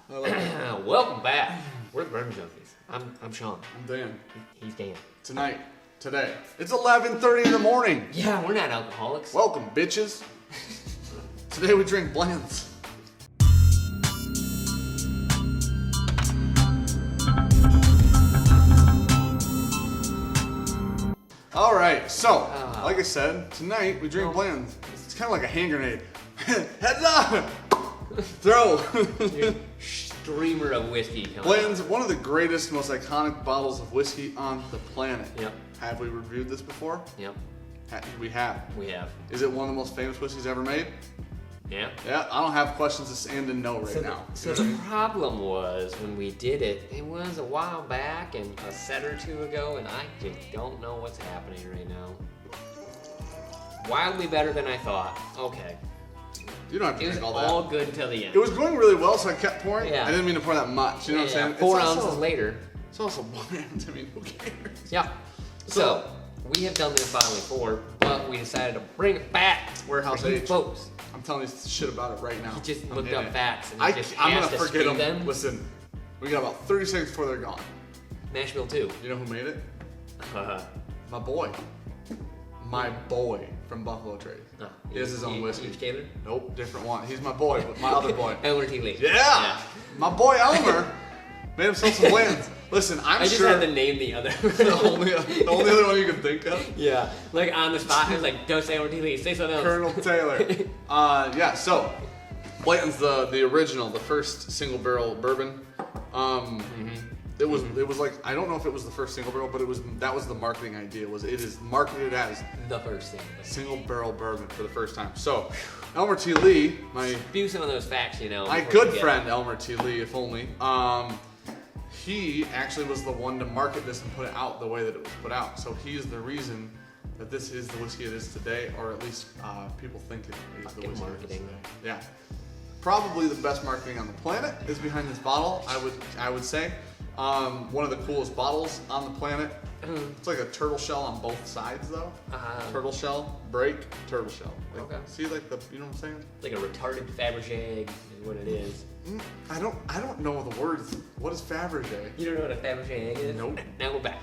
Welcome back. We're the Bourbon Junkies. I'm Sean. I'm Dan. He's Dan. Today, it's 11:30 in the morning. Yeah, we're not alcoholics. Welcome, bitches. Today we drink Blantons. All right, so like I said, tonight we drink Blantons. It's kind of like a hand grenade. Heads up! Throw. Streamer of whiskey. Blanton's one of the greatest, most iconic bottles of whiskey on the planet. Yep. Have we reviewed this before? Yep. We have. We have. Is it one of the most famous whiskeys ever made? Yeah. Yeah, I don't have questions to stand and no right now. So the problem was when we did it, it was a while back and a set or two ago, and I just don't know what's happening right now. Wildly better than I thought. Okay. You don't have to It was drink all that. all good until the end. It was going really well, so I kept pouring. Yeah. I didn't mean to pour that much. You know what I'm saying? 4 It's ounces also, later. It's also Bland. I mean, who cares? Yeah. So we have done this bottle before, but we decided to bring it back. Warehouse for you age. folks. I'm telling you shit about it right now. He just I'm looked in up it. facts and I'm has gonna to forget speak them. them. Listen, we got about 30 seconds before they're gone. Nashville 2. You know who made it? My boy. My boy from Buffalo Trace. Oh, He has his own whiskey. Taylor? Nope, different one. He's my boy, but my other boy. Elmer T. Lee. Yeah! My boy Elmer made himself some Blantons. Listen, I'm I just sure had to name the other. the only other one you can think of. Yeah, like on the spot, I was like, don't say Elmer T. Lee, say something else. Colonel Taylor. Yeah, so Blanton's the original, the first single barrel bourbon. It was like, I don't know if it was the first single barrel, but that was the marketing idea. It is marketed as The first thing. single barrel bourbon for the first time. So Elmer T. Lee, Spew some of those facts, you know. my before good we get- friend Elmer T. Lee, if only. He actually was the one to market this and put it out the way that it was put out. So he is the reason that this is the whiskey it is today, or at least people think it is the Fucking whiskey it is marketing. today. Yeah. Probably the best marketing on the planet is behind this bottle, I would say. One of the coolest bottles on the planet. It's like a turtle shell on both sides though. Turtle shell, break, turtle shell. Like, Okay. See like you know what I'm saying? Like a retarded Fabergé egg is what it is. I don't know the words. What is Fabergé? You don't know what a Fabergé egg is? Nope. Now we're back.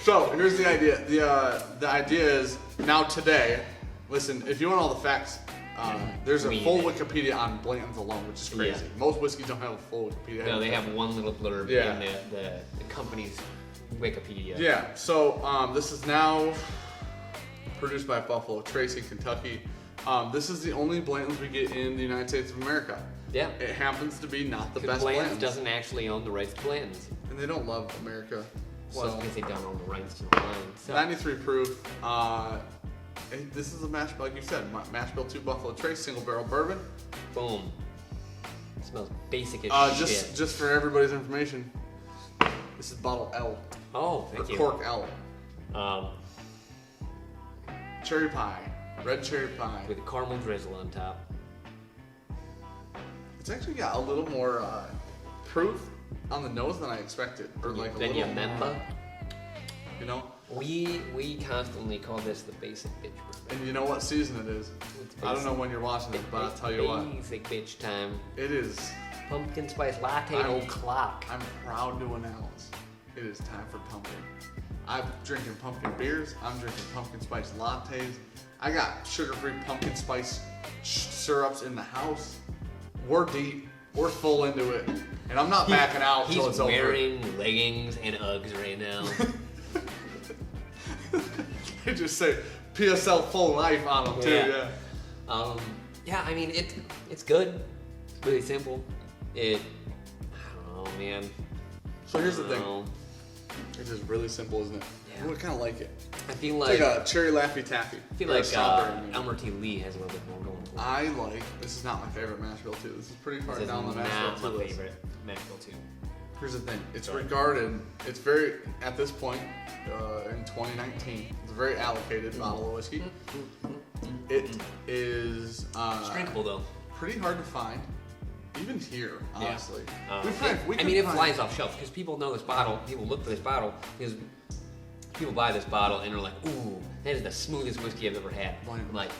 So here's the idea. The idea is now today. Listen, if you want all the facts, there's a full Wikipedia on Blanton's alone, which is crazy. Yeah. Most whiskeys don't have a full Wikipedia. No, they have one little blurb Yeah. in the company's Wikipedia. Yeah. So this is now produced by Buffalo Trace in Kentucky. This is the only Blantons we get in the United States of America. Yeah. It happens to be not the Because best Blanton's Blantons, doesn't actually own the rights to Blanton's. and they don't love America. Well, So because they don't own the rights to the wine. So. 93 proof. This is a mash, like you said, mash bill 2 Buffalo Trace single barrel bourbon. Boom. It smells basic as shit. Just for everybody's information, this is bottle L Oh, or thank you. cork L. Cherry pie, red cherry pie. With a caramel drizzle on top. It's actually got a little more proof on the nose than I expected, or like a Then little you remember? You know. We constantly call this the basic bitch bourbon. And you know what season it is? It's I don't know when you're watching this, but I'll tell you what, Basic bitch time. it is. Pumpkin spice latte I'm- o'clock. I'm proud to announce it is time for pumpkin. I'm drinking pumpkin beers. I'm drinking pumpkin spice lattes. I got sugar-free pumpkin spice syrups in the house. We're deep. We're full into it, and I'm not backing out until it's He's over. wearing leggings and Uggs right now. They just say PSL full life on them too. Yeah. Yeah. Yeah, I mean it's good. It's really simple. I don't know, man. So here's the I thing. don't know. It's just really simple, isn't it? Yeah. I kind of like it. I feel It's like like a cherry Laffy Taffy. I feel Or a like strawberry, maybe. Elmer T. Lee has a little bit more going for it. I like. This is not my favorite mash bill too. This is pretty far This is down the not mash bill my list. favorite Nashville 2. Here's the thing. It's Sorry. regarded. It's very at this point in 2019. It's a very allocated bottle of whiskey. It is It's drinkable though. pretty hard to find, even here. Honestly, It flies off shelf because people know this bottle. People look for this bottle because people buy this bottle and they're like, "Ooh, that is the smoothest whiskey I've ever had." Blanton. I'm like,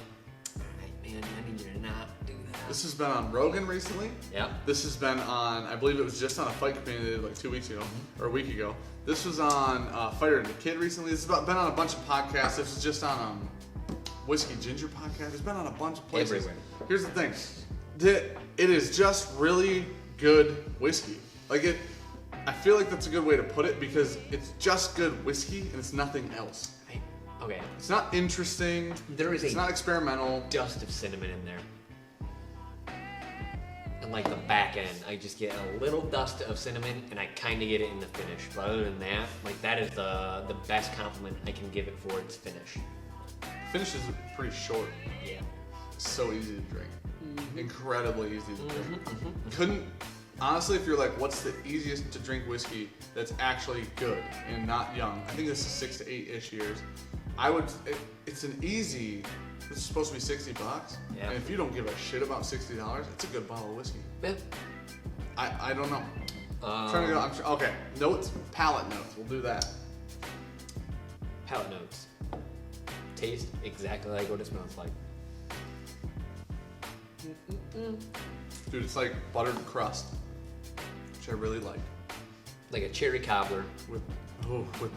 "Hey, man, I need you to not do that." This has been on Rogan recently. Yeah. This has been on, I believe it was just on a fight community like 2 weeks ago, or a week ago. This was on Fighter and the Kid recently. This has been on a bunch of podcasts. This was just on Whiskey Ginger podcast. It's been on a bunch of places. Everywhere. Here's the thing. It is just really good whiskey. I feel like that's a good way to put it because it's just good whiskey and it's nothing else. Okay. It's not interesting. It's not experimental. Dust of cinnamon in there. And like the back end, I just get a little dust of cinnamon and I kind of get it in the finish. But other than that, like that is the best compliment I can give it for its finish. Finish is pretty short. Yeah. So easy to drink. Incredibly easy to drink. Honestly, if you're like, what's the easiest to drink whiskey that's actually good and not young? I think this is 6 to 8-ish years. It's an easy, this is supposed to be $60. Yeah. And if you don't give a shit about $60, it's a good bottle of whiskey. Yeah. I don't know. I'm trying to go, okay, notes, palate notes, we'll do that. Palate notes. Taste exactly like what it smells like. Dude, it's like buttered crust, which I really like. Like a cherry cobbler. With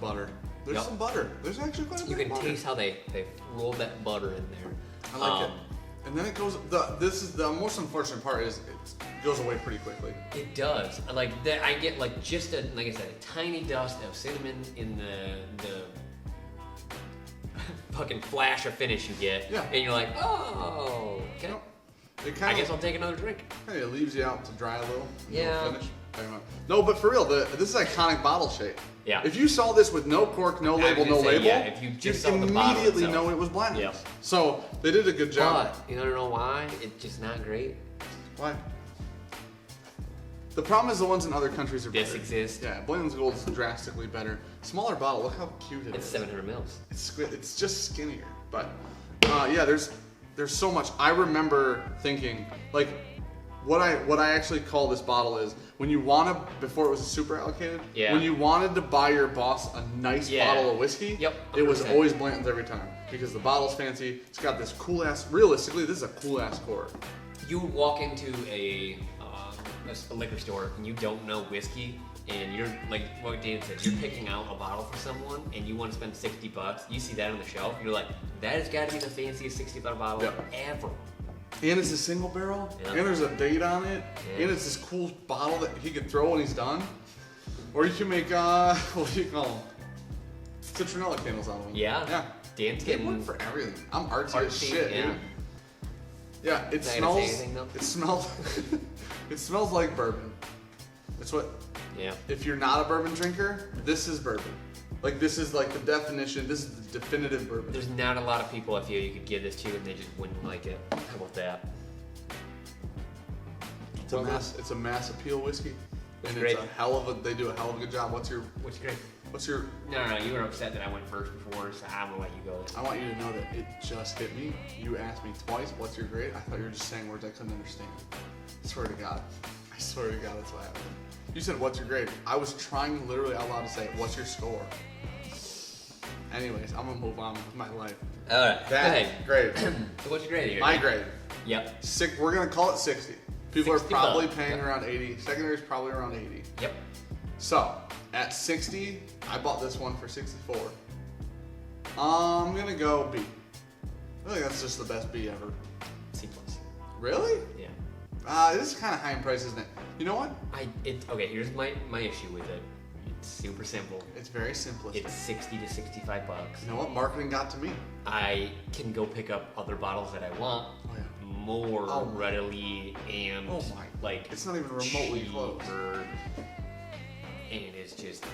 butter. There's some butter. There's actually quite a bit You can of butter. taste how they rolled that butter in there. I like it. And then it goes, this is the most unfortunate part is it goes away pretty quickly. It does. Like that, I get like just like I said, a tiny dust of cinnamon in the fucking flash of finish you get. Yeah. And you're like, oh, okay. I guess I'll take another drink. It leaves you out to dry a little. Yeah. Finish. No, but for real, this is iconic bottle shape. Yeah. If you saw this with no cork, no label, Yeah, if you just saw the bottle immediately itself. know it was Blanton. Yep. So they did a good job. But you don't know why? It's just not great. Why? The problem is the ones in other countries are better. This exists. Yeah, Blanton's Gold is drastically better. Smaller bottle, look how cute it is. It's 700 mils. It's just skinnier. But yeah, there's so much. I remember thinking, like, what I actually call this bottle is when you want to, before it was super allocated, when you wanted to buy your boss a nice bottle of whiskey, it was always Blanton's every time. Because the bottle's fancy, it's got this cool ass, realistically, this is a cool ass cork. You walk into a liquor store and you don't know whiskey, and you're like what Dan said, you're picking out a bottle for someone and you want to spend $60, you see that on the shelf, you're like, that has got to be the fanciest $60 bottle ever. And it's a single barrel, and there's a date on it, and it's this cool bottle that he could throw when he's done. Or you can make, what do you call them? Citronella candles on them. Yeah. They Dan's getting work for everything. I'm artsy as shit, dude. Yeah, it smells. It smells like bourbon. It's what. Yeah. If you're not a bourbon drinker, this is bourbon. Like this is like the definition. This is the definitive bourbon. There's not a lot of people I feel you could give this to and they just wouldn't like it. How about that? It's a mass appeal whiskey, and great. It's they do a hell of a good job. What's your? No, you were upset that I went first before, so I'm gonna let you go. I want you to know that it just hit me. You asked me twice, what's your grade? I thought you were just saying words I couldn't understand. I swear to God, that's what happened. You said, what's your grade? I was trying literally out loud to say, what's your score? Anyways, I'm gonna move on with my life. Alright, grade. So what's your grade here? My grade. Yep. We're gonna call it 60. People are probably $60. paying around 80. Secondary's probably around 80. Yep. So, at 60, I bought this one for 64. I'm gonna go B. I think that's just the best B ever. C+. Really? Yeah. This is kind of high in price, isn't it? You know what? Okay, here's my issue with it. It's super simple. It's very simplistic. It's 60 to 65 bucks. You know what? Marketing got to me. I can go pick up other bottles that I want more readily and like it's not even remotely close. And it's just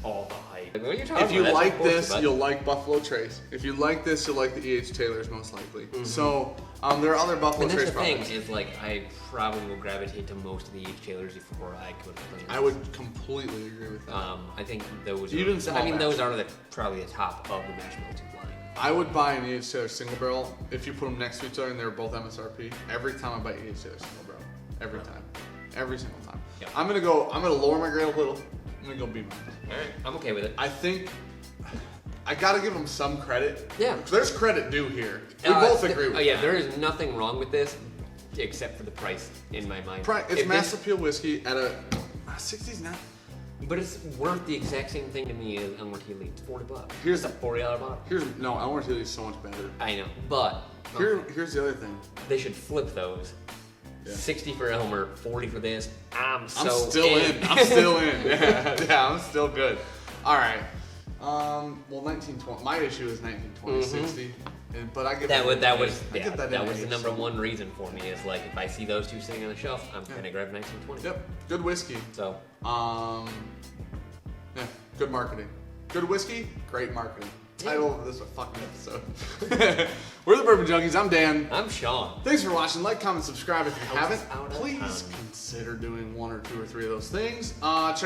all the hype. What are you talking If you about? like this, you'll like Buffalo Trace. If you like this, you'll like the E.H. Taylors most likely. So there are other Buffalo Trace products. And that's the thing is like I probably will gravitate to most of the E.H. Taylors before I go to Blantons. I would completely agree with that. I think those. Those are probably the top of the mash bill line. I would buy an E.H. Taylor single barrel if you put them next to each other and they were both MSRP. Every time I buy E.H. Taylor single barrel, every time, every single time. Yep. I'm gonna lower my grade a little. I'm gonna go B-. All right, I'm okay with it. I think I gotta give them some credit. Yeah. There's credit due here. We both agree with that. Yeah, there is nothing wrong with this. except for the price in my mind. It's If mass this- appeal whiskey at a 60's not. But it's worth the exact same thing to me as Elmore-Tilly. It's $40. Here's It's a $40 bottle. No, Elmore-Tilly is so much better. I know, but Here's the other thing. they should flip those. Yeah. 60 for Elmer, 40 for this. I'm I'm still in. I'm still in. Yeah, I'm still good. All right. Well, 1920. My issue is 1920, 60. But I get that was that the number one reason for me is like if I see those two sitting on the shelf, I'm gonna grab 1920. Yep, good whiskey. So, yeah, good marketing. Good whiskey, great marketing. Title of this fucking episode. We're the Bourbon Junkies. I'm Dan. I'm Sean. Thanks for watching. Like, comment, subscribe if you haven't. Out of Please town. consider doing 1 or 2 or 3 of those things. Check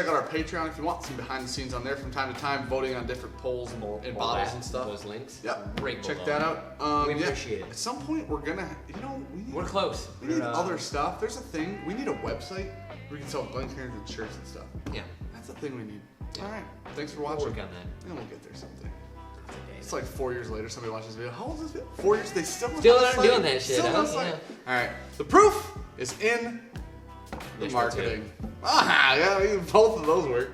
out our Patreon if you want some behind the scenes on there from time to time, voting on different polls and bottles and stuff. Those links. Yep. Great. Check that out. We appreciate it. At some point, we're gonna, We're close. We need other stuff. There's a thing. We need a website where we can sell Blanton and shirts and stuff. Yeah. That's the thing we need. Yeah. All right. Thanks for We'll watching. work on that. And we'll get there someday. It's like 4 years later, somebody watches this video. How old is this video? 4 years? They still Still have a aren't site. doing that shit, Still huh? no site. Yeah. All right. The proof is in the Visual marketing. Yeah, both of those work.